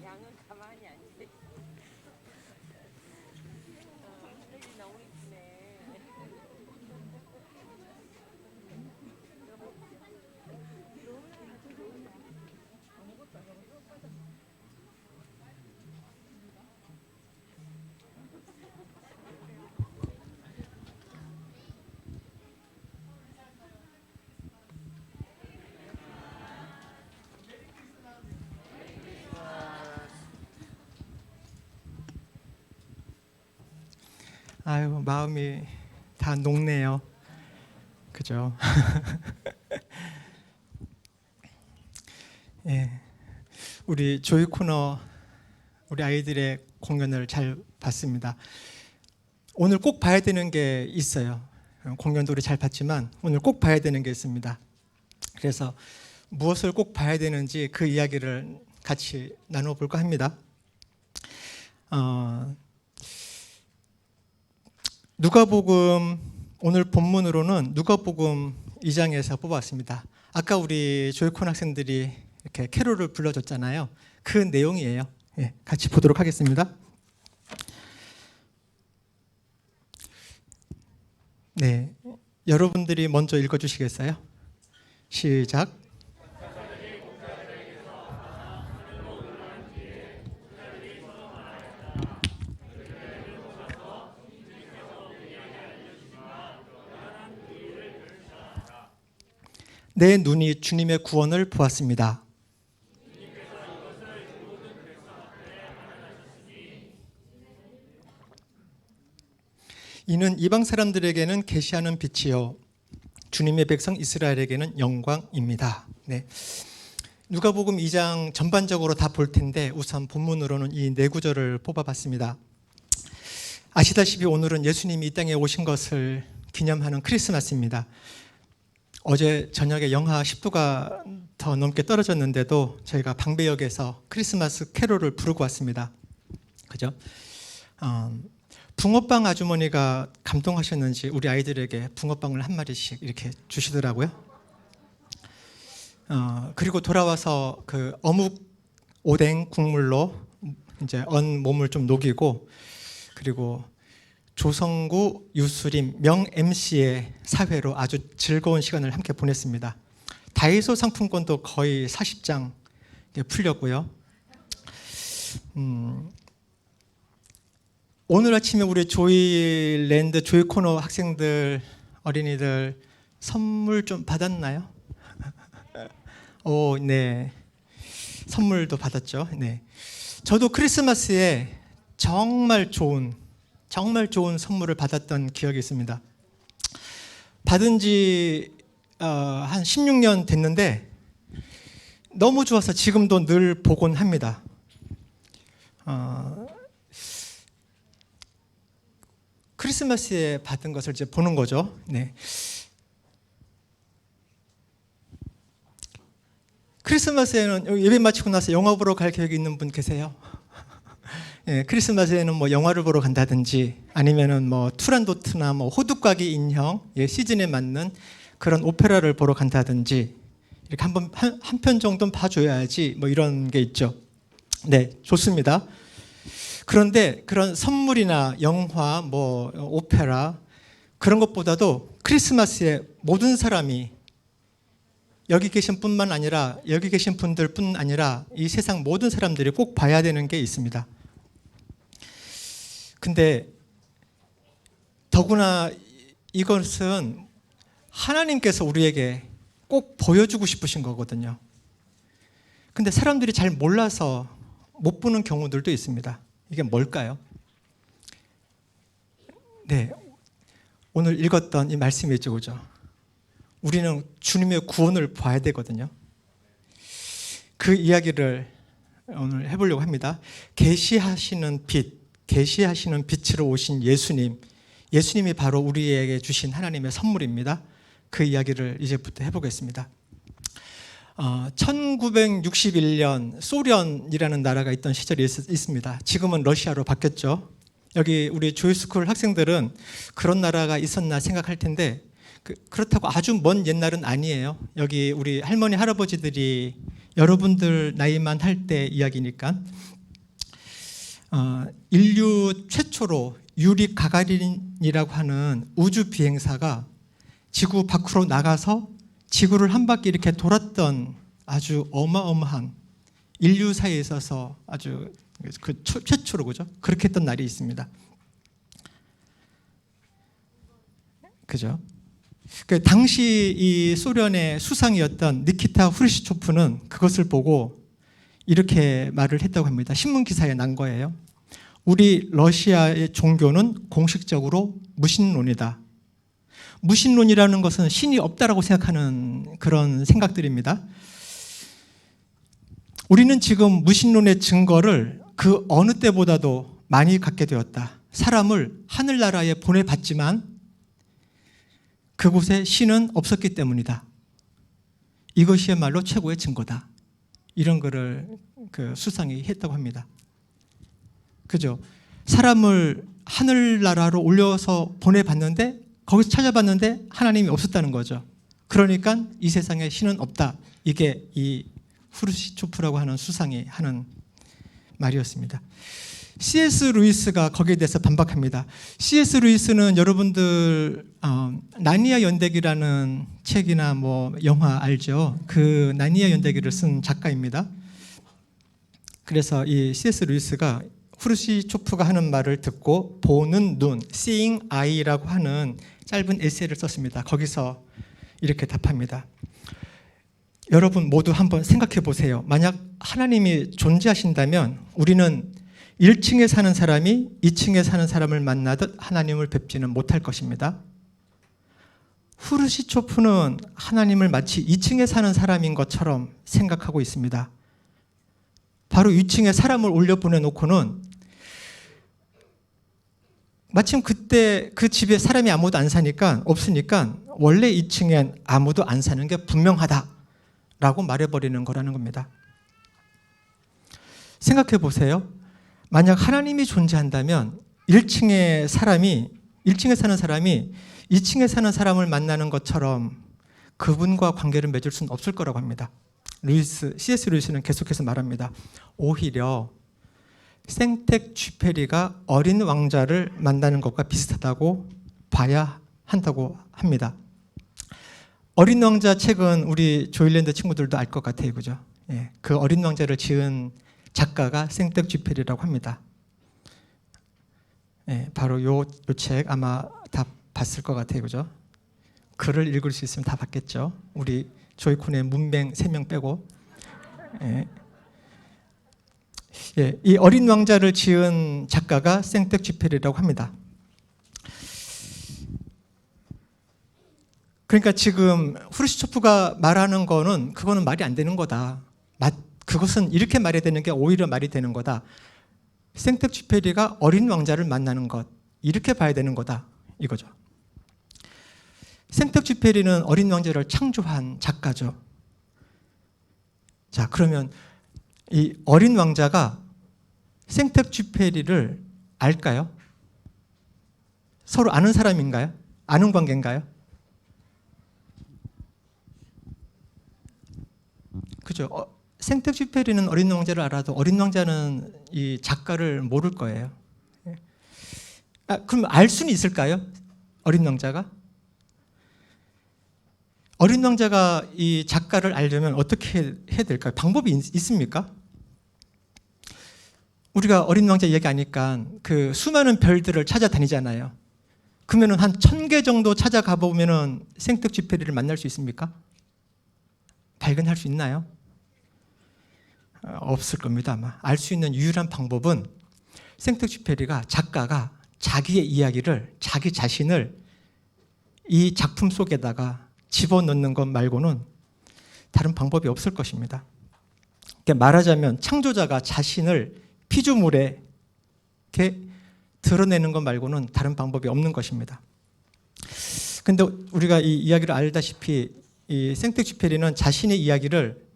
양은 가만히 앉아. 쓰레기 너무 이쁘네. 아유, 마음이 다 녹네요. 그죠? 예, 우리 조이 코너 우리 아이들의 공연을 잘 봤습니다. 오늘 꼭 봐야 되는 게 있어요. 공연도 우리 잘 봤지만 오늘 꼭 봐야 되는 게 있습니다. 그래서 무엇을 꼭 봐야 되는지 그 이야기를 같이 나눠볼까 합니다. 누가복음, 오늘 본문으로는 누가복음 2장에서 뽑았습니다. 아까 우리 조이콘 학생들이 이렇게 캐롤을 불러줬잖아요. 그 내용이에요. 예, 같이 보도록 하겠습니다. 네, 여러분들이 먼저 읽어주시겠어요? 시작. 내 눈이 주님의 구원을 보았습니다. 이는 이방 사람들에게는 계시하는 빛이요 주님의 백성 이스라엘에게는 영광입니다. 네. 누가복음 2장 전반적으로 다 볼 텐데 우선 본문으로는 이 네 구절을 뽑아봤습니다. 아시다시피 오늘은 예수님이 이 땅에 오신 것을 기념하는 크리스마스입니다. 어제 저녁에 영하 10도가 더 넘게 떨어졌는데도 저희가 방배역에서 크리스마스 캐롤을 부르고 왔습니다. 그죠? 붕어빵 아주머니가 감동하셨는지 우리 아이들에게 붕어빵을 한 마리씩 이렇게 주시더라고요. 그리고 돌아와서 그 어묵 오뎅 국물로 이제 언 몸을 좀 녹이고, 그리고 조성구, 유수림, 명 MC의 사회로 아주 즐거운 시간을 함께 보냈습니다. 다이소 상품권도 거의 40장 풀렸고요. 오늘 아침에 우리 조이랜드 조이코너 학생들, 어린이들 선물 좀 받았나요? 오, 네. 선물도 받았죠. 네. 저도 크리스마스에 정말 좋은 선물을 받았던 기억이 있습니다. 받은 지 한 16년 됐는데 너무 좋아서 지금도 늘 보곤 합니다. 크리스마스에 받은 것을 이제 보는 거죠. 네. 크리스마스에는 예배 마치고 나서 영화 보러 갈 계획이 있는 분 계세요? 예, 크리스마스에는 뭐 영화를 보러 간다든지 아니면은 뭐 투란도트나 뭐 호두까기 인형, 예, 시즌에 맞는 그런 오페라를 보러 간다든지 이렇게 한 편 정도는 봐줘야지 뭐 이런 게 있죠. 네, 좋습니다. 그런데 그런 선물이나 영화, 뭐 오페라 그런 것보다도 크리스마스에 모든 사람이 여기 계신 뿐만 아니라 여기 계신 분들뿐 아니라 이 세상 모든 사람들이 꼭 봐야 되는 게 있습니다. 근데 더구나 이것은 하나님께서 우리에게 꼭 보여주고 싶으신 거거든요. 근데 사람들이 잘 몰라서 못 보는 경우들도 있습니다. 이게 뭘까요? 네, 오늘 읽었던 이 말씀이죠, 그죠? 우리는 주님의 구원을 봐야 되거든요. 그 이야기를 오늘 해보려고 합니다. 계시하시는 빛으로 오신 예수님이 바로 우리에게 주신 하나님의 선물입니다. 그 이야기를 이제부터 해보겠습니다. 1961년 소련이라는 나라가 있던 시절이 있습니다. 지금은 러시아로 바뀌었죠. 여기 우리 조이스쿨 학생들은 그런 나라가 있었나 생각할 텐데 그렇다고 아주 먼 옛날은 아니에요. 여기 우리 할머니 할아버지들이 여러분들 나이만 할 때 이야기니까 인류 최초로 유리 가가린이라고 하는 우주 비행사가 지구 밖으로 나가서 지구를 한 바퀴 이렇게 돌았던 아주 어마어마한 인류사에 있어서 아주 최초로 그죠? 그렇게 했던 날이 있습니다. 그죠? 그 당시 이 소련의 수상이었던 니키타 후르시초프는 그것을 보고 이렇게 말을 했다고 합니다. 신문 기사에 난 거예요. 우리 러시아의 종교는 공식적으로 무신론이다. 무신론이라는 것은 신이 없다라고 생각하는 그런 생각들입니다. 우리는 지금 무신론의 증거를 그 어느 때보다도 많이 갖게 되었다. 사람을 하늘나라에 보내봤지만 그곳에 신은 없었기 때문이다. 이것이야말로 최고의 증거다. 이런 거를 그 수상이 했다고 합니다. 그죠? 사람을 하늘나라로 올려서 보내봤는데 거기서 찾아봤는데 하나님이 없었다는 거죠. 그러니까 이 세상에 신은 없다. 이게 이 후르시초프라고 하는 수상이 하는 말이었습니다. C.S. 루이스가 거기에 대해서 반박합니다. C.S. 루이스는 여러분들 나니아 연대기라는 책이나 뭐 영화 알죠? 그 나니아 연대기를 쓴 작가입니다. 그래서 이 C.S. 루이스가 후르시초프가 하는 말을 듣고 보는 눈, seeing eye라고 하는 짧은 에세이를 썼습니다. 거기서 이렇게 답합니다. 여러분 모두 한번 생각해 보세요. 만약 하나님이 존재하신다면 우리는 1층에 사는 사람이 2층에 사는 사람을 만나듯 하나님을 뵙지는 못할 것입니다. 후르시초프는 하나님을 마치 2층에 사는 사람인 것처럼 생각하고 있습니다. 바로 2층에 사람을 올려보내놓고는 마침 그때 그 집에 사람이 아무도 안 사니까 없으니까 원래 2층엔 아무도 안 사는 게 분명하다라고 말해버리는 거라는 겁니다. 생각해 보세요. 만약 하나님이 존재한다면 1층에 사는 사람이 2층에 사는 사람을 만나는 것처럼 그분과 관계를 맺을 수는 없을 거라고 합니다. C.S. 루이스는 계속해서 말합니다. 오히려 생텍 쥐페리가 어린 왕자를 만나는 것과 비슷하다고 봐야 한다고 합니다. 어린 왕자 책은 우리 조일랜드 친구들도 알 것 같아요. 그죠? 예, 그 어린 왕자를 지은 작가가 생텍 쥐페리라고 합니다. 예, 바로 요 책 아마 다 봤을 것 같아요. 그죠? 글을 읽을 수 있으면 다 봤겠죠. 우리 조이콘의 문맹 3명 빼고. 예. 예, 이 어린 왕자를 지은 작가가 생텍 쥐페리라고 합니다. 그러니까 지금 후르시초프가 말하는 거는 그거는 말이 안 되는 거다. 그것은 이렇게 말이 되는 게 오히려 말이 되는 거다. 생텍 쥐페리가 어린 왕자를 만나는 것 이렇게 봐야 되는 거다 이거죠. 생텍 쥐페리는 어린 왕자를 창조한 작가죠. 자, 그러면 이 어린 왕자가 생텍 쥐페리를 알까요? 서로 아는 사람인가요? 아는 관계인가요? 그죠? 생텍 쥐페리는 어린 왕자를 알아도 어린 왕자는 이 작가를 모를 거예요. 그럼 알 수는 있을까요? 어린 왕자가? 어린 왕자가 이 작가를 알려면 어떻게 해야 될까요? 방법이 있습니까? 우리가 어린 왕자 이야기하니까 그 수많은 별들을 찾아다니잖아요. 그러면 한 1000개 정도 찾아가 보면은 생텍 쥐페리를 만날 수 있습니까? 발견할 수 있나요? 없을 겁니다. 아마. 알 수 있는 유일한 방법은 생텍 쥐페리가 작가가 자기의 이야기를 자기 자신을 이 작품 속에다가 집어넣는 것 말고는 다른 방법이 없을 것입니다. 그러니까 말하자면 창조자가 자신을 피조물에 이렇게 드러내는 것 말고는 다른 방법이 없는 것입니다. 그런데 우리가 이 이야기를 알다시피 이 생텍 쥐페리는 자신의 이야기를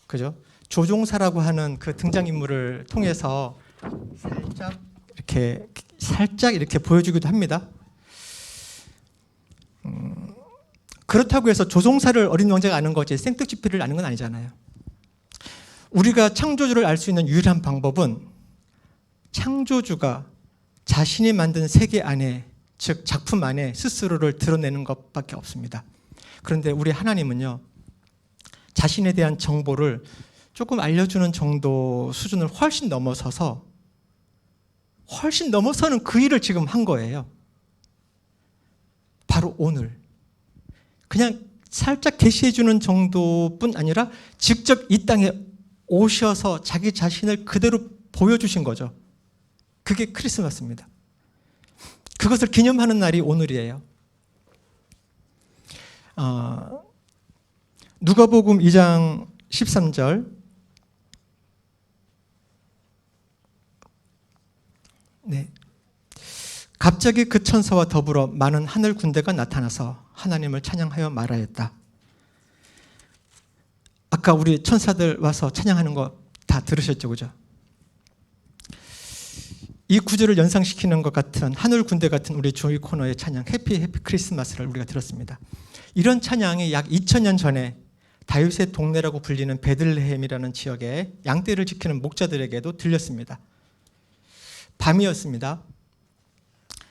그죠? 조종사라고 하는 그 등장인물을 통해서 살짝 이렇게 보여주기도 합니다. 그렇다고 해서 조종사를 어린 왕자가 아는 거지 생특지피를 아는 건 아니잖아요. 우리가 창조주를 알 수 있는 유일한 방법은 창조주가 자신이 만든 세계 안에, 즉 작품 안에 스스로를 드러내는 것밖에 없습니다. 그런데 우리 하나님은요, 자신에 대한 정보를 조금 알려주는 정도 수준을 훨씬 넘어서는 그 일을 지금 한 거예요. 바로 오늘. 그냥 살짝 계시해 주는 정도뿐 아니라 직접 이 땅에 오셔서 자기 자신을 그대로 보여주신 거죠. 그게 크리스마스입니다. 그것을 기념하는 날이 오늘이에요. 누가복음 2장 13절. 네. 갑자기 그 천사와 더불어 많은 하늘 군대가 나타나서 하나님을 찬양하여 말하였다. 아까 우리 천사들 와서 찬양하는 거 다 들으셨죠, 그죠? 이 구절을 연상시키는 것 같은 하늘 군대 같은 우리 조이 코너의 찬양 해피 해피 크리스마스를 우리가 들었습니다. 이런 찬양이 약 2000년 전에 다윗의 동네라고 불리는 베들레헴이라는 지역에 양떼를 지키는 목자들에게도 들렸습니다. 밤이었습니다.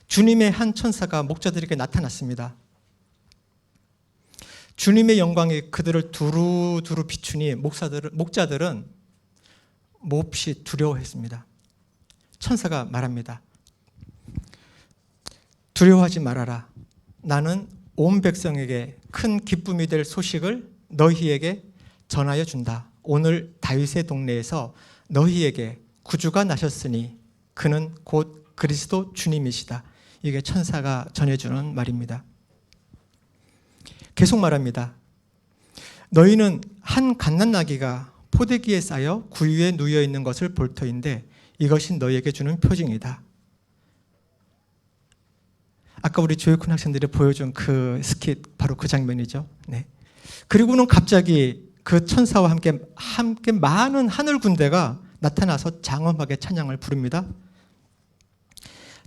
주님의 한 천사가 목자들에게 나타났습니다. 주님의 영광이 그들을 두루두루 비추니 목자들은 몹시 두려워했습니다. 천사가 말합니다. 두려워하지 말아라. 나는 온 백성에게 큰 기쁨이 될 소식을 너희에게 전하여 준다. 오늘 다윗의 동네에서 너희에게 구주가 나셨으니 그는 곧 그리스도 주님이시다. 이게 천사가 전해주는 말입니다. 계속 말합니다. 너희는 한 갓난아기가 포대기에 쌓여 구유에 누워 있는 것을 볼 터인데 이것이 너희에게 주는 표징이다. 아까 우리 조이콘 학생들이 보여준 그 스킷 바로 그 장면이죠. 네. 그리고는 갑자기 그 천사와 함께 많은 하늘 군대가 나타나서 장엄하게 찬양을 부릅니다.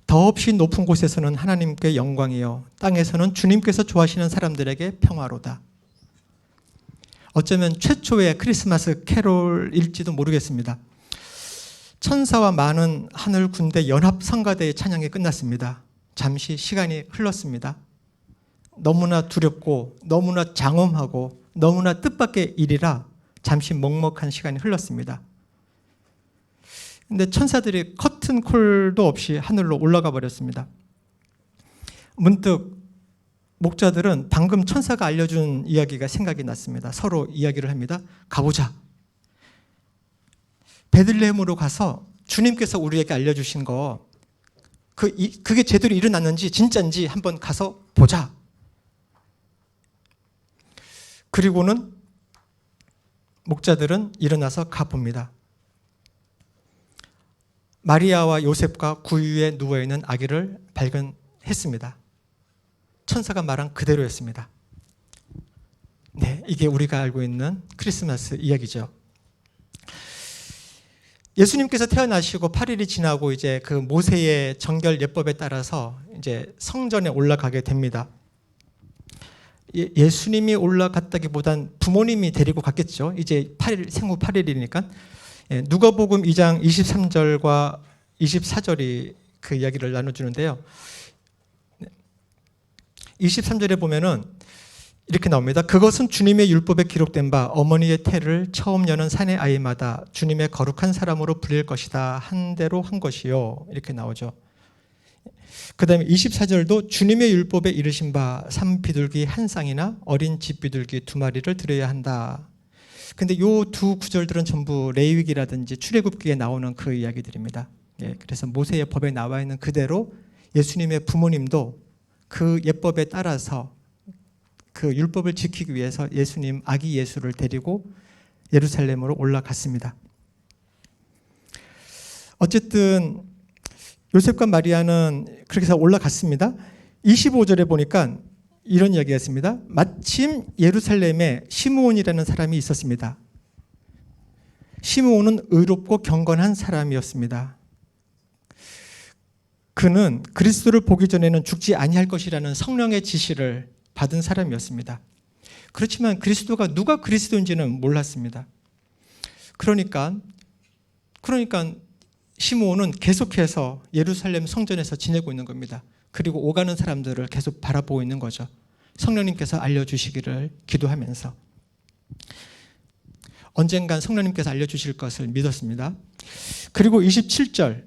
더없이 높은 곳에서는 하나님께 영광이요 땅에서는 주님께서 좋아하시는 사람들에게 평화로다. 어쩌면 최초의 크리스마스 캐롤일지도 모르겠습니다. 천사와 많은 하늘 군대 연합 성가대의 찬양이 끝났습니다. 잠시 시간이 흘렀습니다. 너무나 두렵고 너무나 장엄하고 너무나 뜻밖의 일이라 잠시 먹먹한 시간이 흘렀습니다. 근데 천사들이 커튼콜도 없이 하늘로 올라가 버렸습니다. 문득 목자들은 방금 천사가 알려준 이야기가 생각이 났습니다. 서로 이야기를 합니다. 가보자. 베들레헴으로 가서 주님께서 우리에게 알려주신 거 그게 제대로 일어났는지 진짜인지 한번 가서 보자. 그리고는 목자들은 일어나서 가봅니다. 마리아와 요셉과 구유에 누워있는 아기를 발견했습니다. 천사가 말한 그대로였습니다. 네, 이게 우리가 알고 있는 크리스마스 이야기죠. 예수님께서 태어나시고 8일이 지나고 이제 그 모세의 정결 예법에 따라서 이제 성전에 올라가게 됩니다. 예수님이 올라갔다기보단 부모님이 데리고 갔겠죠. 이제 8일, 생후 8일이니까. 누가복음 2장 23절과 24절이 그 이야기를 나눠주는데요. 23절에 보면은 이렇게 나옵니다. 그것은 주님의 율법에 기록된 바 어머니의 태를 처음 여는 사내 아이마다 주님의 거룩한 사람으로 불릴 것이다 한 대로 한 것이요. 이렇게 나오죠. 그 다음에 24절도 주님의 율법에 이르신 바 산비둘기 한 쌍이나 어린 집비둘기 2마리를 드려야 한다. 근데 이 두 구절들은 전부 레위기라든지 출애굽기에 나오는 그 이야기들입니다. 그래서 모세의 법에 나와 있는 그대로 예수님의 부모님도 그 예법에 따라서 그 율법을 지키기 위해서 예수님 아기 예수를 데리고 예루살렘으로 올라갔습니다. 어쨌든 요셉과 마리아는 그렇게 해서 올라갔습니다. 25절에 보니까 이런 이야기가 있습니다. 마침 예루살렘에 시므온이라는 사람이 있었습니다. 시므온은 의롭고 경건한 사람이었습니다. 그는 그리스도를 보기 전에는 죽지 아니할 것이라는 성령의 지시를 받은 사람이었습니다. 그렇지만 그리스도가 누가 그리스도인지는 몰랐습니다. 그러니까 시므온은 계속해서 예루살렘 성전에서 지내고 있는 겁니다. 그리고 오가는 사람들을 계속 바라보고 있는 거죠. 성령님께서 알려주시기를 기도하면서 언젠간 성령님께서 알려주실 것을 믿었습니다. 그리고 27절,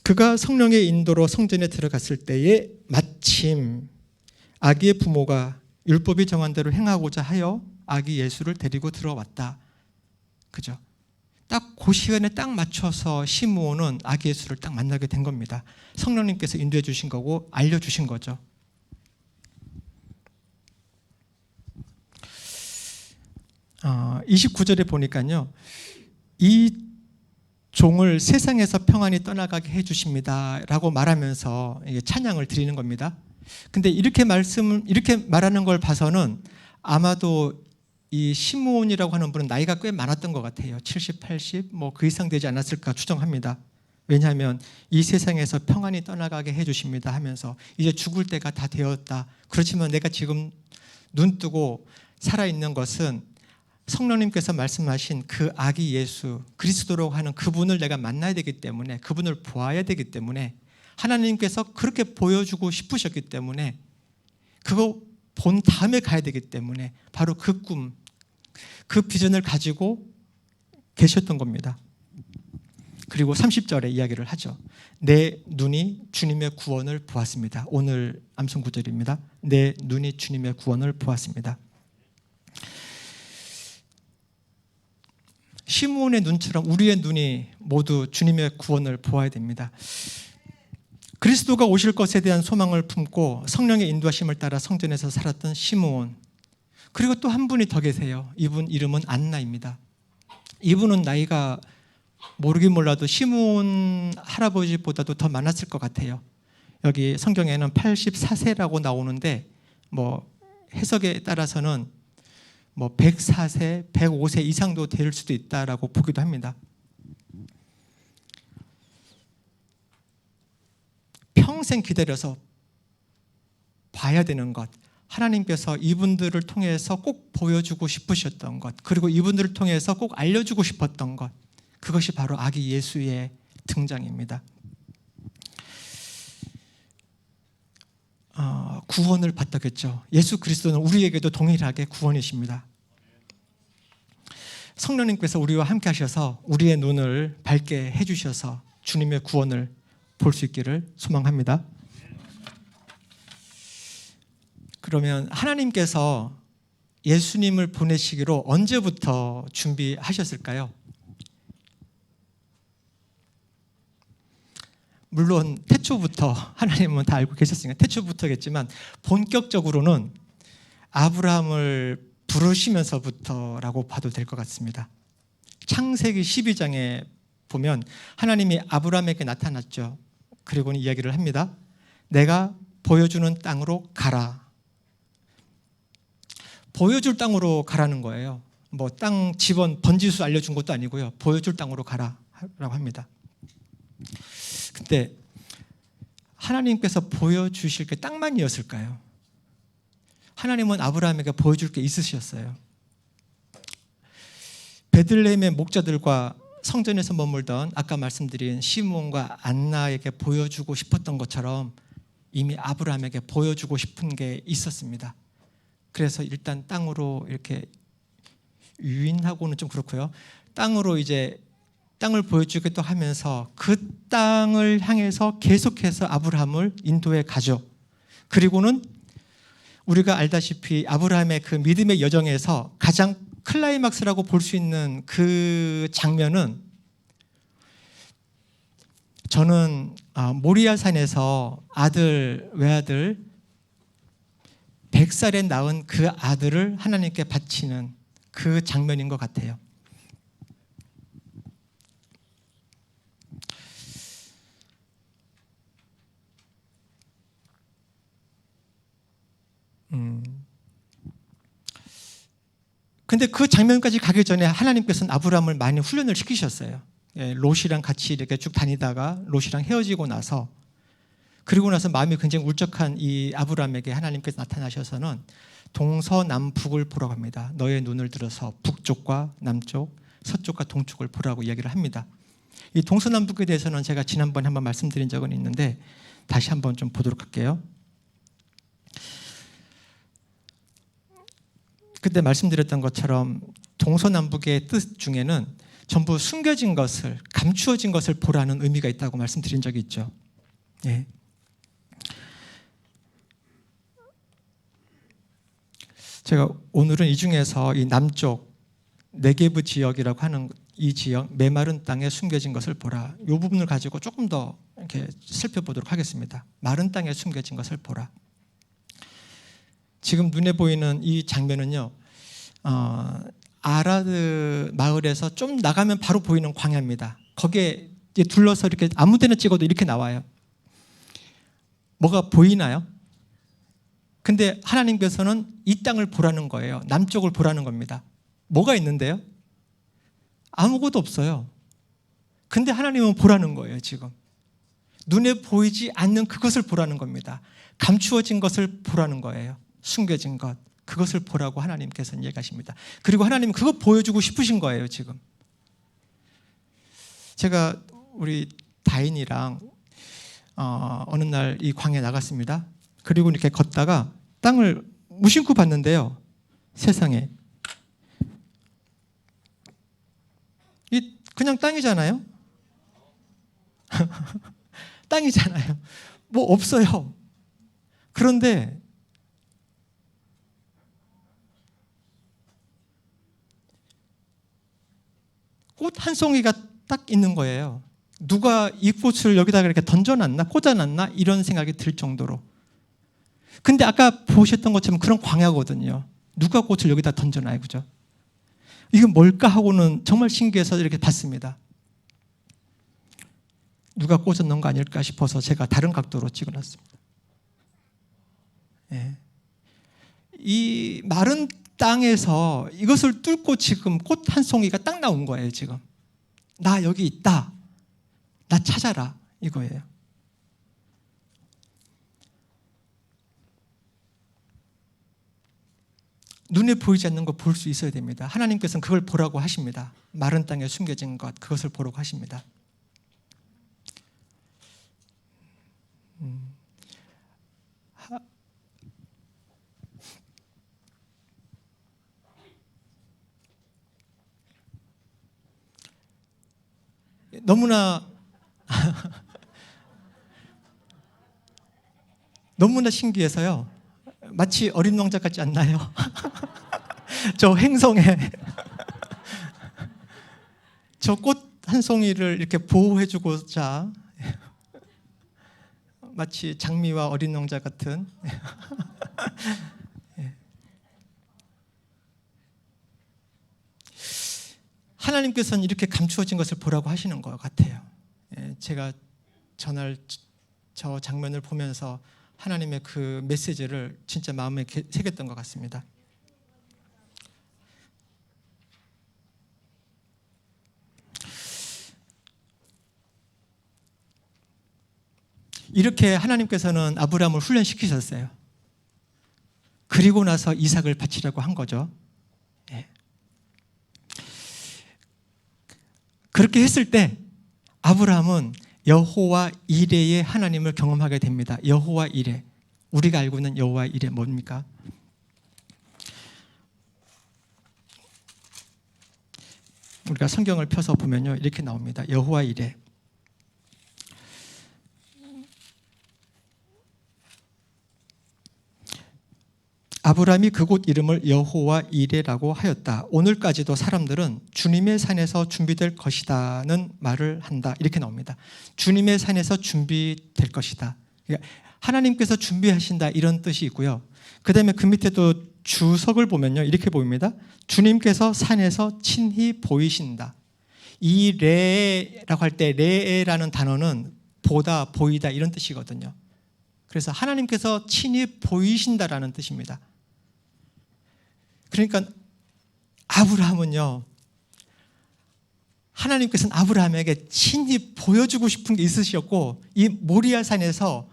그가 성령의 인도로 성전에 들어갔을 때에 마침 아기의 부모가 율법이 정한 대로 행하고자 하여 아기 예수를 데리고 들어왔다. 그죠? 딱 그 시간에 딱 맞춰서 시므온은 아기 예수를 딱 만나게 된 겁니다. 성령님께서 인도해 주신 거고 알려주신 거죠. 어, 29절에 보니까요, 이 종을 세상에서 평안히 떠나가게 해주십니다 라고 말하면서 찬양을 드리는 겁니다. 근데 이렇게 말하는 걸 봐서는 아마도 이 시므온이라고 하는 분은 나이가 꽤 많았던 것 같아요. 70, 80, 뭐 그 이상 되지 않았을까 추정합니다. 왜냐하면 이 세상에서 평안히 떠나가게 해주십니다 하면서 이제 죽을 때가 다 되었다. 그렇지만 내가 지금 눈 뜨고 살아있는 것은 성령님께서 말씀하신 그 아기 예수, 그리스도라고 하는 그분을 내가 만나야 되기 때문에, 그분을 보아야 되기 때문에, 하나님께서 그렇게 보여주고 싶으셨기 때문에, 그거 본 다음에 가야 되기 때문에 바로 그 꿈, 그 비전을 가지고 계셨던 겁니다. 그리고 30절에 이야기를 하죠. 내 눈이 주님의 구원을 보았습니다. 오늘 암송 구절입니다. 내 눈이 주님의 구원을 보았습니다. 시므온의 눈처럼 우리의 눈이 모두 주님의 구원을 보아야 됩니다. 그리스도가 오실 것에 대한 소망을 품고 성령의 인도하심을 따라 성전에서 살았던 시므온, 그리고 또 한 분이 더 계세요. 이분 이름은 안나입니다. 이분은 나이가 모르긴 몰라도 시므온 할아버지보다도 더 많았을 것 같아요. 여기 성경에는 84세라고 나오는데 뭐 해석에 따라서는 뭐 104세, 105세 이상도 될 수도 있다라고 보기도 합니다. 평생 기다려서 봐야 되는 것, 하나님께서 이분들을 통해서 꼭 보여주고 싶으셨던 것, 그리고 이분들을 통해서 꼭 알려주고 싶었던 것, 그것이 바로 아기 예수의 등장입니다. 구원을 받다겠죠. 예수 그리스도는 우리에게도 동일하게 구원이십니다. 성령님께서 우리와 함께 하셔서 우리의 눈을 밝게 해주셔서 주님의 구원을 볼 수 있기를 소망합니다. 그러면 하나님께서 예수님을 보내시기로 언제부터 준비하셨을까요? 물론 태초부터 하나님은 다 알고 계셨으니까 태초부터겠지만 본격적으로는 아브라함을 부르시면서부터라고 봐도 될 것 같습니다. 창세기 12장에 보면 하나님이 아브라함에게 나타났죠. 그리고는 이야기를 합니다. 내가 보여주는 땅으로 가라. 보여줄 땅으로 가라는 거예요. 뭐 땅 집원 번지수 알려준 것도 아니고요. 보여줄 땅으로 가라라고 합니다. 근데 하나님께서 보여주실 게 땅만이었을까요? 하나님은 아브라함에게 보여줄 게 있으셨어요. 베들레헴의 목자들과 성전에서 머물던 아까 말씀드린 시므온과 안나에게 보여주고 싶었던 것처럼 이미 아브라함에게 보여주고 싶은 게 있었습니다. 그래서 일단 땅으로 이렇게 유인하고는 좀 그렇고요. 땅으로 이제 땅을 보여주기도 하면서 그 땅을 향해서 계속해서 아브라함을 인도해 가죠. 그리고는 우리가 알다시피 아브라함의 그 믿음의 여정에서 가장 클라이막스라고 볼 수 있는 그 장면은 저는 모리아산에서 외아들 100살에 낳은 그 아들을 하나님께 바치는 그 장면인 것 같아요. 근데 그 장면까지 가기 전에 하나님께서는 아브라함을 많이 훈련을 시키셨어요. 롯이랑 같이 이렇게 쭉 다니다가 롯이랑 헤어지고 나서 그리고 나서 마음이 굉장히 울적한 이 아브라함에게 하나님께서 나타나셔서는 동서남북을 보라고 합니다. 너의 눈을 들어서 북쪽과 남쪽, 서쪽과 동쪽을 보라고 이야기를 합니다. 이 동서남북에 대해서는 제가 지난번에 한번 말씀드린 적은 있는데 다시 한번 좀 보도록 할게요. 그때 말씀드렸던 것처럼 동서남북의 뜻 중에는 전부 숨겨진 것을, 감추어진 것을 보라는 의미가 있다고 말씀드린 적이 있죠. 예. 제가 오늘은 이 중에서 이 남쪽 네게브 지역이라고 하는 이 지역, 메마른 땅에 숨겨진 것을 보라. 이 부분을 가지고 조금 더 이렇게 살펴보도록 하겠습니다. 마른 땅에 숨겨진 것을 보라. 지금 눈에 보이는 이 장면은요, 아라드 마을에서 좀 나가면 바로 보이는 광야입니다. 거기에 이제 둘러서 이렇게 아무데나 찍어도 이렇게 나와요. 뭐가 보이나요? 근데 하나님께서는 이 땅을 보라는 거예요. 남쪽을 보라는 겁니다. 뭐가 있는데요? 아무것도 없어요. 근데 하나님은 보라는 거예요, 지금. 눈에 보이지 않는 그것을 보라는 겁니다. 감추어진 것을 보라는 거예요. 숨겨진 것. 그것을 보라고 하나님께서는 얘기하십니다. 그리고 하나님은 그거 보여주고 싶으신 거예요, 지금. 제가 우리 다인이랑 어느 날 이 광야에 나갔습니다. 그리고 이렇게 걷다가 땅을 무심코 봤는데요. 세상에. 이 그냥 땅이잖아요. 땅이잖아요. 뭐 없어요. 그런데 꽃 한 송이가 딱 있는 거예요. 누가 이 꽃을 여기다가 이렇게 던져놨나, 꽂아놨나 이런 생각이 들 정도로. 근데 아까 보셨던 것처럼 그런 광야거든요. 누가 꽃을 여기다 던져놔요, 그죠? 이건 뭘까 하고는 정말 신기해서 이렇게 봤습니다. 누가 꽂아놓은 거 아닐까 싶어서 제가 다른 각도로 찍어놨습니다. 예. 이 마른 땅에서 이것을 뚫고 지금 꽃 한 송이가 딱 나온 거예요, 지금. 나 여기 있다. 나 찾아라. 이거예요. 눈에 보이지 않는 거 볼 수 있어야 됩니다. 하나님께서는 그걸 보라고 하십니다. 마른 땅에 숨겨진 것, 그것을 보라고 하십니다. 너무나 신기해서요. 마치 어린 왕자 같지 않나요? 저 행성에 저 꽃 한 송이를 이렇게 보호해주고자 마치 장미와 어린 왕자 같은 하나님께서는 이렇게 감추어진 것을 보라고 하시는 것 같아요. 제가 전날 저 장면을 보면서 하나님의 그 메시지를 진짜 마음에 새겼던 것 같습니다. 이렇게 하나님께서는 아브라함을 훈련시키셨어요. 그리고 나서 이삭을 바치려고 한 거죠. 그렇게 했을 때 아브라함은 여호와 이레의 하나님을 경험하게 됩니다. 여호와 이레. 우리가 알고 있는 여호와 이레 뭡니까? 우리가 성경을 펴서 보면요, 이렇게 나옵니다. 여호와 이레. 아브라함이 그곳 이름을 여호와 이레라고 하였다. 오늘까지도 사람들은 주님의 산에서 준비될 것이다는 말을 한다. 이렇게 나옵니다. 주님의 산에서 준비될 것이다. 그러니까 하나님께서 준비하신다 이런 뜻이 있고요. 그 다음에 그 밑에 또 주석을 보면요, 이렇게 보입니다. 주님께서 산에서 친히 보이신다. 이 레라고 할 때 레라는 단어는 보다, 보이다 이런 뜻이거든요. 그래서 하나님께서 친히 보이신다라는 뜻입니다. 그러니까 아브라함은요, 하나님께서는 아브라함에게 친히 보여주고 싶은 게 있으셨고 이 모리아 산에서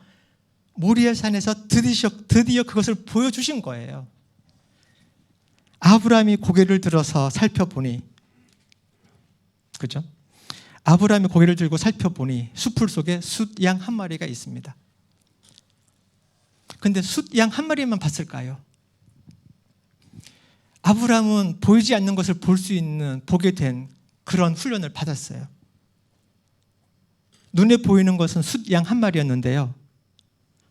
모리아산에서 드디어 그것을 보여주신 거예요. 아브라함이 고개를 들어서 살펴보니, 그죠? 아브라함이 고개를 들고 살펴보니 숲풀 속에 숫양 한 마리가 있습니다. 근데 숫양 한 마리만 봤을까요? 아브라함은 보이지 않는 것을 보게 된 그런 훈련을 받았어요. 눈에 보이는 것은 숫양 한 마리였는데요.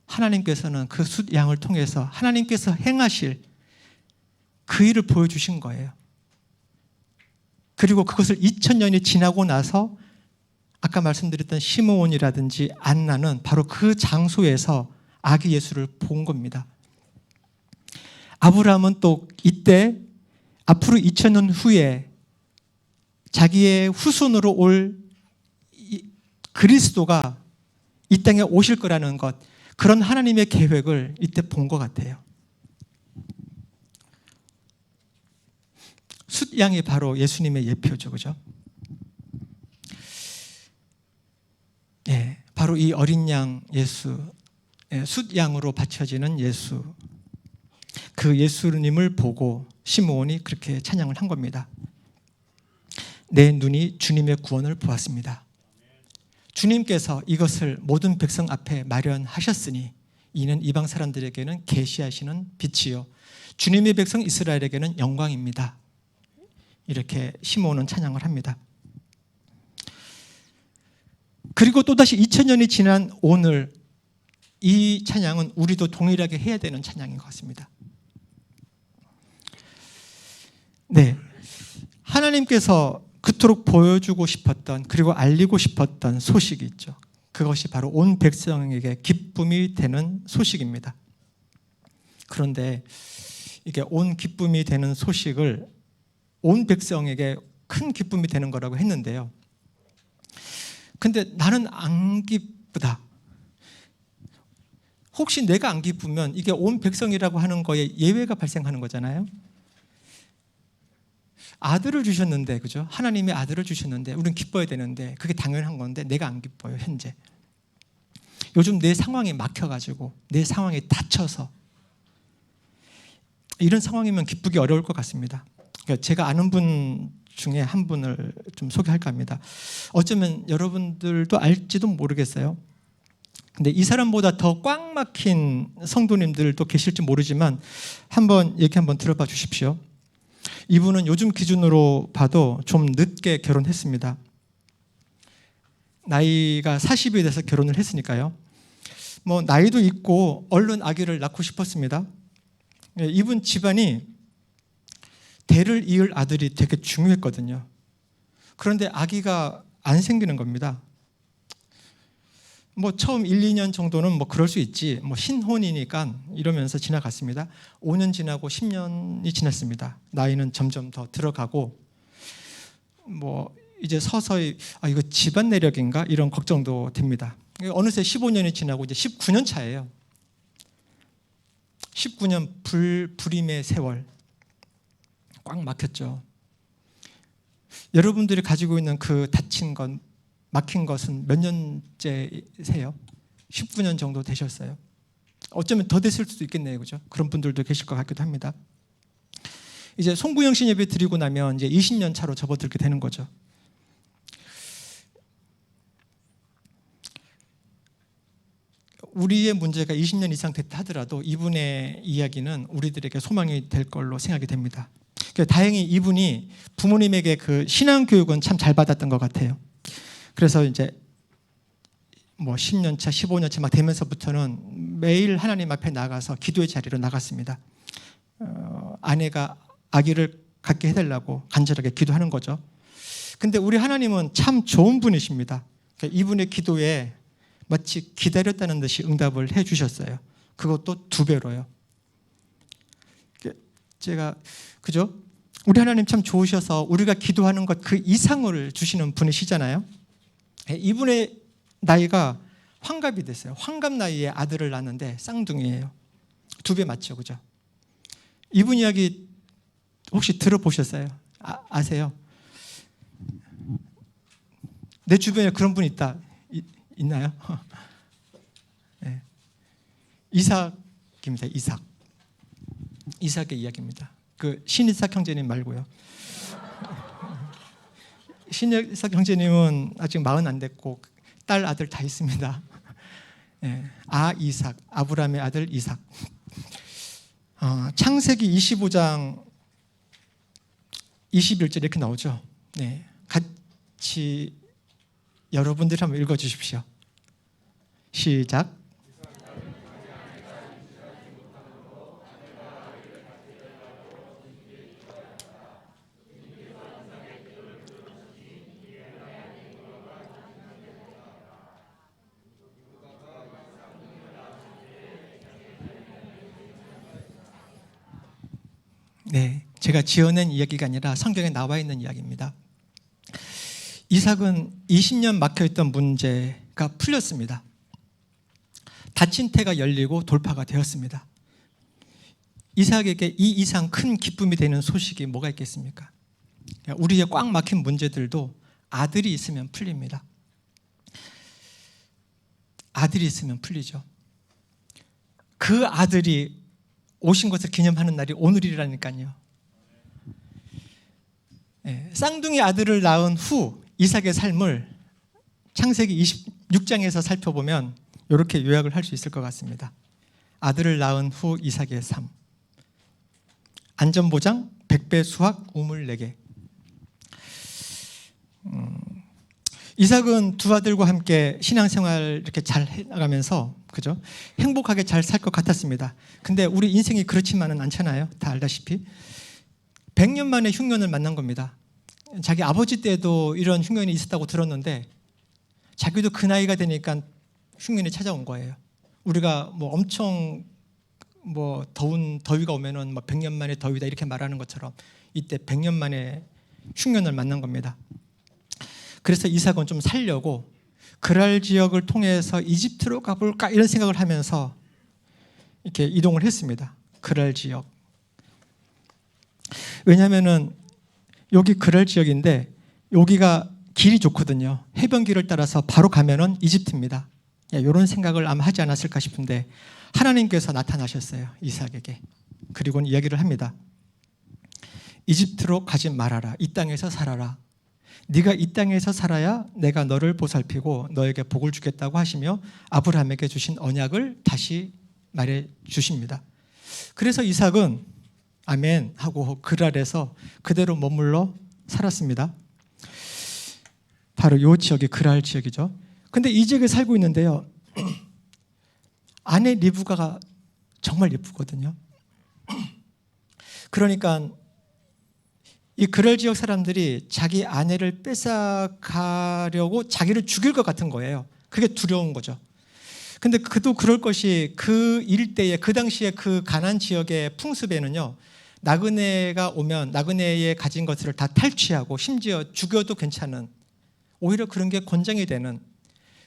하나님께서는 그 숫양을 통해서 하나님께서 행하실 그 일을 보여주신 거예요. 그리고 그것을 2000년이 지나고 나서 아까 말씀드렸던 시므온이라든지 안나는 바로 그 장소에서 아기 예수를 본 겁니다. 아브라함은 또 이때 앞으로 2000년 후에 자기의 후손으로 올 그리스도가 이 땅에 오실 거라는 것, 그런 하나님의 계획을 이때 본 것 같아요. 숫양이 바로 예수님의 예표죠, 그죠? 예, 바로 이 어린 양 예수, 숫양으로 바쳐지는 예수, 그 예수님을 보고 시므온이 그렇게 찬양을 한 겁니다. 내 눈이 주님의 구원을 보았습니다. 주님께서 이것을 모든 백성 앞에 마련하셨으니 이는 이방 사람들에게는 계시하시는 빛이요 주님의 백성 이스라엘에게는 영광입니다. 이렇게 시므온은 찬양을 합니다. 그리고 또다시 2000년이 지난 오늘 이 찬양은 우리도 동일하게 해야 되는 찬양인 것 같습니다. 네, 하나님께서 그토록 보여주고 싶었던, 그리고 알리고 싶었던 소식이 있죠. 그것이 바로 온 백성에게 기쁨이 되는 소식입니다. 그런데 이게 온 기쁨이 되는 소식을 온 백성에게 큰 기쁨이 되는 거라고 했는데요. 근데 나는 안 기쁘다. 혹시 내가 안 기쁘면 이게 온 백성이라고 하는 거에 예외가 발생하는 거잖아요. 아들을 주셨는데, 그죠? 하나님이 아들을 주셨는데 우리는 기뻐야 되는데 그게 당연한 건데 내가 안 기뻐요, 현재. 요즘 내 상황이 막혀가지고 내 상황이 닫혀서 이런 상황이면 기쁘기 어려울 것 같습니다. 그러니까 제가 아는 분 중에 한 분을 좀 소개할까 합니다. 어쩌면 여러분들도 알지도 모르겠어요. 근데 이 사람보다 더 꽉 막힌 성도님들도 계실지 모르지만 얘기 한번 들어봐 주십시오. 이분은 요즘 기준으로 봐도 좀 늦게 결혼했습니다. 나이가 40이 돼서 결혼을 했으니까요. 뭐 나이도 있고 얼른 아기를 낳고 싶었습니다. 이분 집안이 대를 이을 아들이 되게 중요했거든요. 그런데 아기가 안 생기는 겁니다. 뭐 처음 1, 2년 정도는 뭐 그럴 수 있지, 뭐 신혼이니까 이러면서 지나갔습니다. 5년 지나고 10년이 지났습니다. 나이는 점점 더 들어가고 뭐 이제 서서히 이거 집안 내력인가 이런 걱정도 됩니다. 어느새 15년이 지나고 이제 19년 차예요. 19년 불임의 세월 꽉 막혔죠. 여러분들이 가지고 있는 그 닫힌 것, 막힌 것은 몇 년째세요? 19년 정도 되셨어요. 어쩌면 더 됐을 수도 있겠네요, 그죠? 그런 분들도 계실 것 같기도 합니다. 이제 송구영신 예배 드리고 나면 이제 20년 차로 접어들게 되는 거죠. 우리의 문제가 20년 이상 됐다 하더라도 이분의 이야기는 우리들에게 소망이 될 걸로 생각이 됩니다. 다행히 이분이 부모님에게 그 신앙 교육은 참 잘 받았던 것 같아요. 그래서 이제 뭐 10년 차, 15년 차 막 되면서부터는 매일 하나님 앞에 나가서 기도의 자리로 나갔습니다. 아내가 아기를 갖게 해달라고 간절하게 기도하는 거죠. 근데 우리 하나님은 참 좋은 분이십니다. 이분의 기도에 마치 기다렸다는 듯이 응답을 해주셨어요. 그것도 2배로요. 제가 그죠? 우리 하나님 참 좋으셔서 우리가 기도하는 것 그 이상을 주시는 분이시잖아요. 이분의 나이가 환갑이 됐어요. 환갑 나이에 아들을 낳았는데 쌍둥이에요. 2배 맞죠, 그죠? 이분 이야기 혹시 들어보셨어요? 아세요? 내 주변에 그런 분이 있나요? 네. 이삭입니다. 이삭의 이야기입니다. 그 신이삭 형제님 말고요. 신이삭 형제님은 아직 40 안 됐고 딸 아들 다 있습니다. 예, 이삭, 아브라함의 아들 이삭. 창세기 25장 21절 이렇게 나오죠. 네, 같이 여러분들이 한번 읽어주십시오. 시작. 네, 제가 지어낸 이야기가 아니라 성경에 나와 있는 이야기입니다. 이삭은 20년 막혀있던 문제가 풀렸습니다. 닫힌 태가 열리고 돌파가 되었습니다. 이삭에게 이 이상 큰 기쁨이 되는 소식이 뭐가 있겠습니까? 우리의 꽉 막힌 문제들도 아들이 있으면 풀립니다. 아들이 있으면 풀리죠. 그 아들이 오신 것을 기념하는 날이 오늘이라니까요. 네, 쌍둥이 아들을 낳은 후 이삭의 삶을 창세기 26장에서 살펴보면 이렇게 요약을 할 수 있을 것 같습니다. 아들을 낳은 후 이삭의 삶. 안전보장, 100배 수확, 우물 4개. 이삭은 두 아들과 함께 신앙생활 이렇게 잘 해나가면서 그죠? 행복하게 잘 살 것 같았습니다. 근데 우리 인생이 그렇지만은 않잖아요. 다 알다시피 100년 만에 흉년을 만난 겁니다. 자기 아버지 때도 이런 흉년이 있었다고 들었는데 자기도 그 나이가 되니까 흉년이 찾아온 거예요. 우리가 뭐 엄청 뭐 더운 더위가 오면은 뭐 100년 만에 더위다 이렇게 말하는 것처럼 이때 100년 만에 흉년을 만난 겁니다. 그래서 이삭은 좀 살려고 그랄 지역을 통해서 이집트로 가볼까 이런 생각을 하면서 이렇게 이동을 했습니다. 그랄 지역. 왜냐하면은 여기 그랄 지역인데 여기가 길이 좋거든요. 해변길을 따라서 바로 가면은 이집트입니다. 이런 생각을 아마 하지 않았을까 싶은데 하나님께서 나타나셨어요. 이삭에게. 그리고는 이야기를 합니다. 이집트로 가지 말아라. 이 땅에서 살아라. 네가 이 땅에서 살아야 내가 너를 보살피고 너에게 복을 주겠다고 하시며 아브라함에게 주신 언약을 다시 말해 주십니다. 그래서 이삭은 아멘 하고 그랄에서 그대로 머물러 살았습니다. 바로 이 지역이 그랄 지역이죠. 근데 이 지역에 살고 있는데요. 아내 리브가가 정말 예쁘거든요. 그러니까 이 그랄 지역 사람들이 자기 아내를 뺏어가려고 자기를 죽일 것 같은 거예요. 그게 두려운 거죠. 근데 그도 그럴 것이 그 일대에 그 당시에 그 가나안 지역의 풍습에는요. 나그네가 오면 나그네의 가진 것을 다 탈취하고 심지어 죽여도 괜찮은 오히려 그런 게 권장이 되는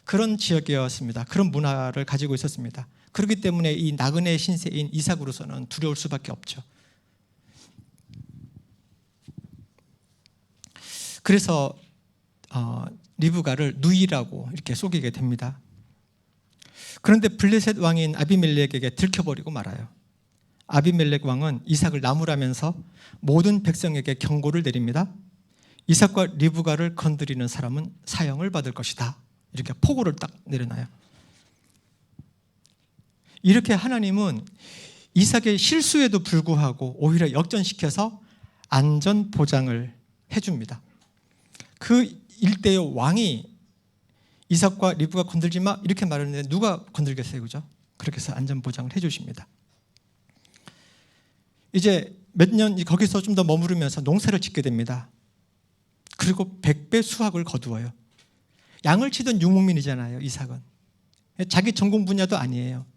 그런 지역이었습니다. 그런 문화를 가지고 있었습니다. 그렇기 때문에 이 나그네 신세인 이삭으로서는 두려울 수밖에 없죠. 그래서 리브가를 누이라고 이렇게 속이게 됩니다. 그런데 블레셋 왕인 아비멜렉에게 들켜버리고 말아요. 아비멜렉 왕은 이삭을 나무라면서 모든 백성에게 경고를 내립니다. 이삭과 리브가를 건드리는 사람은 사형을 받을 것이다. 이렇게 포고를 딱 내려놔요. 이렇게 하나님은 이삭의 실수에도 불구하고 오히려 역전시켜서 안전 보장을 해줍니다. 그 일대의 왕이 이삭과 리브가 건들지 마 이렇게 말했는데 누가 건들겠어요, 그죠? 그렇게 해서 안전 보장을 해주십니다. 이제 몇 년 거기서 좀 더 머무르면서 농사를 짓게 됩니다. 그리고 100배 수확을 거두어요. 양을 치던 유목민이잖아요, 이삭은. 자기 전공 분야도 아니에요.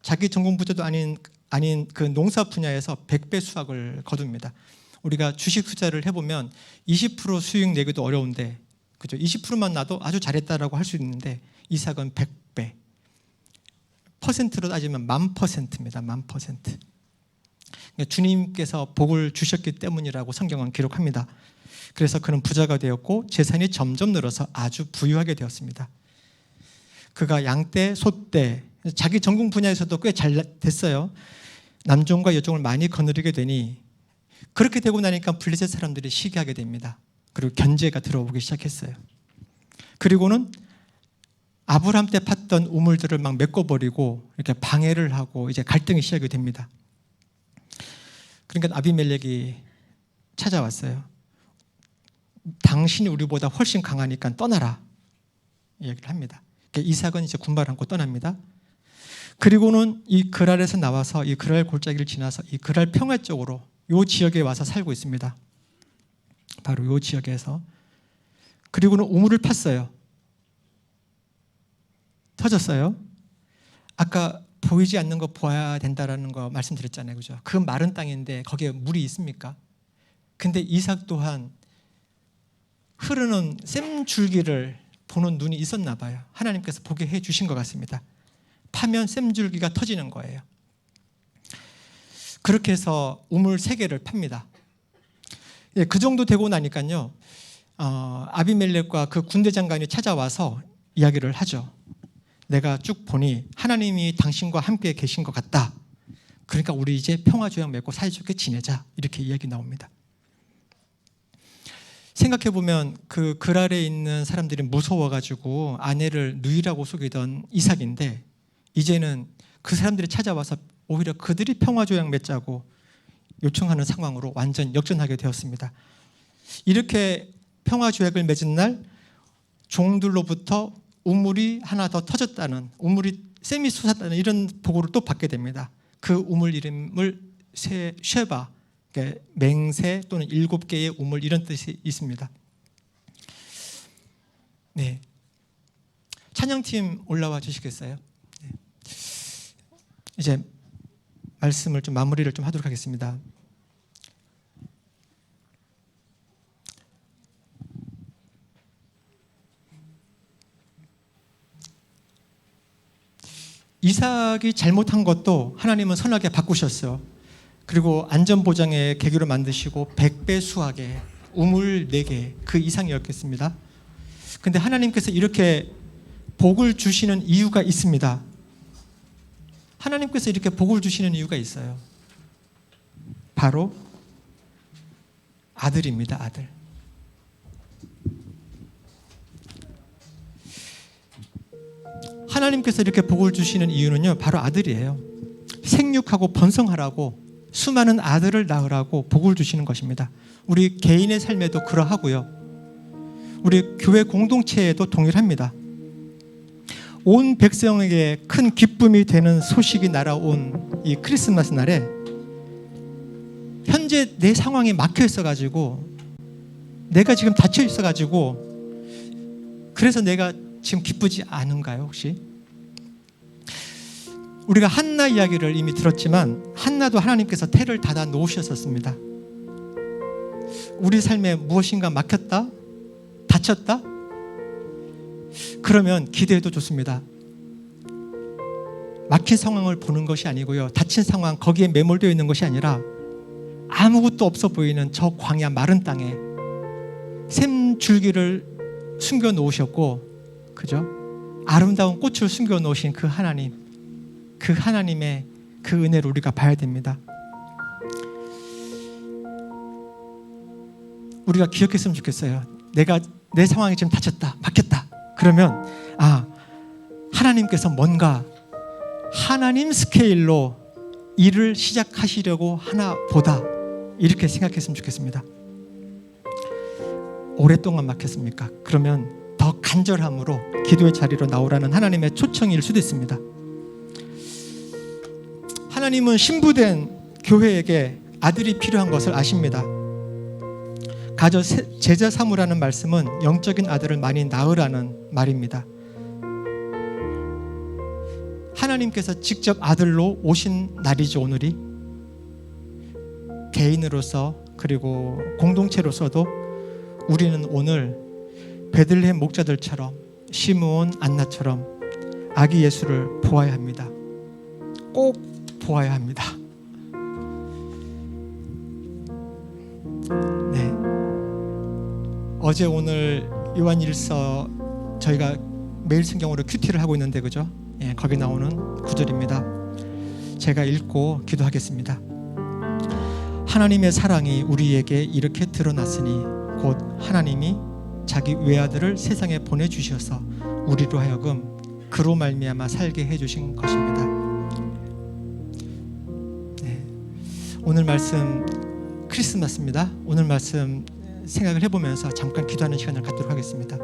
자기 전공 분야도 아닌 그 농사 분야에서 100배 수확을 거둡니다. 우리가 주식 투자를 해보면 20% 수익 내기도 어려운데, 그죠? 20%만 나도 아주 잘했다라고 할 수 있는데 이삭은 100배. 퍼센트로 따지면 1000%입니다. 1000%. 주님께서 복을 주셨기 때문이라고 성경은 기록합니다. 그래서 그는 부자가 되었고 재산이 점점 늘어서 아주 부유하게 되었습니다. 그가 양떼, 소떼, 자기 전공 분야에서도 꽤 잘 됐어요. 남종과 여종을 많이 거느리게 되니 그렇게 되고 나니까 블레셋 사람들이 시기하게 됩니다. 그리고 견제가 들어오기 시작했어요. 그리고는 아브라함 때 팠던 우물들을 막 메꿔버리고 이렇게 방해를 하고 이제 갈등이 시작이 됩니다. 그러니까 아비멜렉이 찾아왔어요. 당신이 우리보다 훨씬 강하니까 떠나라 얘기를 합니다. 그러니까 이삭은 이제 군발 안고 떠납니다. 그리고는 이 그랄에서 나와서 이 그랄 골짜기를 지나서 이 그랄 평화 쪽으로 이 지역에 와서 살고 있습니다. 바로 이 지역에서. 그리고는 우물을 팠어요. 터졌어요. 아까 보이지 않는 거 보아야 된다라는 거 말씀드렸잖아요. 그죠? 그 마른 땅인데 거기에 물이 있습니까? 근데 이삭 또한 흐르는 샘줄기를 보는 눈이 있었나 봐요. 하나님께서 보게 해 주신 것 같습니다. 파면 샘줄기가 터지는 거예요. 그렇게 해서 우물 3개를 팝니다. 예, 그 정도 되고 나니까요, 아비멜렉과 그 군대 장관이 찾아와서 이야기를 하죠. 내가 쭉 보니 하나님이 당신과 함께 계신 것 같다. 그러니까 우리 이제 평화조약 맺고 사이좋게 지내자. 이렇게 이야기 나옵니다. 생각해보면 그 그랄에 있는 사람들이 무서워가지고 아내를 누이라고 속이던 이삭인데 이제는 그 사람들이 찾아와서 오히려 그들이 평화조약 맺자고 요청하는 상황으로 완전 역전하게 되었습니다. 이렇게 평화조약을 맺은 날 종들로부터 우물이 하나 더 터졌다는, 우물이 샘이 솟았다는 이런 보고를 또 받게 됩니다. 그 우물 이름을 쉐바, 그러니까 맹세 또는 7개의 우물 이런 뜻이 있습니다. 네, 찬양팀 올라와 주시겠어요? 네. 이제 말씀을 좀 마무리를 좀 하도록 하겠습니다. 이삭이 잘못한 것도 하나님은 선하게 바꾸셨어요. 그리고 안전보장의 계기로 만드시고 100배 수확의 우물 4개 그 이상이었겠습니다. 근데 하나님께서 이렇게 복을 주시는 이유가 있습니다. 하나님께서 이렇게 복을 주시는 이유가 있어요. 바로 아들입니다. 아들. 하나님께서 이렇게 복을 주시는 이유는요, 바로 아들이에요. 생육하고 번성하라고, 수많은 아들을 낳으라고 복을 주시는 것입니다. 우리 개인의 삶에도 그러하고요, 우리 교회 공동체에도 동일합니다. 온 백성에게 큰 기쁨이 되는 소식이 날아온 이 크리스마스 날에 현재 내 상황이 막혀 있어가지고, 내가 지금 닫혀 있어가지고 그래서 내가 지금 기쁘지 않은가요? 혹시? 우리가 한나 이야기를 이미 들었지만 한나도 하나님께서 태를 닫아 놓으셨었습니다. 우리 삶에 무엇인가 막혔다? 닫혔다? 그러면 기대해도 좋습니다. 막힌 상황을 보는 것이 아니고요, 닫힌 상황, 거기에 매몰되어 있는 것이 아니라 아무것도 없어 보이는 저 광야 마른 땅에 샘줄기를 숨겨 놓으셨고, 그죠? 아름다운 꽃을 숨겨 놓으신 그 하나님, 그 하나님의 그 은혜를 우리가 봐야 됩니다. 우리가 기억했으면 좋겠어요. 내가 내 상황이 지금 닫혔다, 막혔다. 그러면 하나님께서 뭔가 하나님 스케일로 일을 시작하시려고 하나 보다, 이렇게 생각했으면 좋겠습니다. 오랫동안 막혔습니까? 그러면 더 간절함으로 기도의 자리로 나오라는 하나님의 초청일 수도 있습니다. 하나님은 신부된 교회에게 아들이 필요한 것을 아십니다. 가져 제자 삼으라는 말씀은 영적인 아들을 많이 낳으라는 말입니다. 하나님께서 직접 아들로 오신 날이죠, 오늘이. 개인으로서 그리고 공동체로서도 우리는 오늘 베들레헴 목자들처럼, 시므온, 안나처럼 아기 예수를 보아야 합니다. 꼭 보아야 합니다. 네. 어제 오늘 요한일서 저희가 매일 성경으로 큐티를 하고 있는데, 그죠? 예, 거기 나오는 구절입니다. 제가 읽고 기도하겠습니다. 하나님의 사랑이 우리에게 이렇게 드러났으니 곧 하나님이 자기 외아들을 세상에 보내주셔서 우리로 하여금 그로 말미암아 살게 해주신 것입니다. 네. 오늘 말씀 크리스마스입니다. 오늘 말씀 생각을 해보면서 잠깐 기도하는 시간을 갖도록 하겠습니다.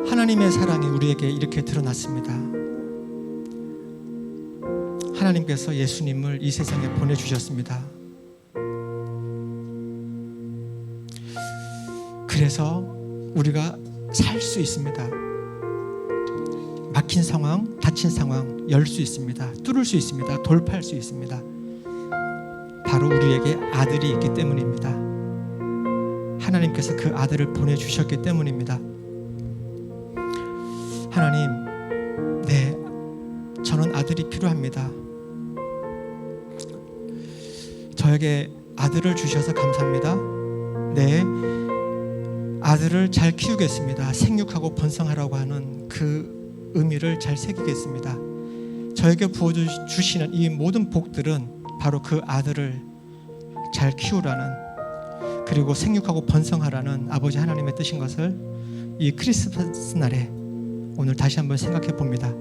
하나님의 사랑이 우리에게 이렇게 드러났습니다. 하나님께서 예수님을 이 세상에 보내주셨습니다. 그래서 우리가 살 수 있습니다. 막힌 상황, 닫힌 상황 열 수 있습니다. 뚫을 수 있습니다. 돌파할 수 있습니다. 바로 우리에게 아들이 있기 때문입니다. 하나님께서 그 아들을 보내주셨기 때문입니다. 하나님, 네, 저는 아들이 필요합니다. 저에게 아들을 주셔서 감사합니다. 네, 아들을 잘 키우겠습니다. 생육하고 번성하라고 하는 그 의미를 잘 새기겠습니다. 저에게 부어주시는 이 모든 복들은 바로 그 아들을 잘 키우라는, 그리고 생육하고 번성하라는 아버지 하나님의 뜻인 것을 이 크리스마스 날에 오늘 다시 한번 생각해 봅니다.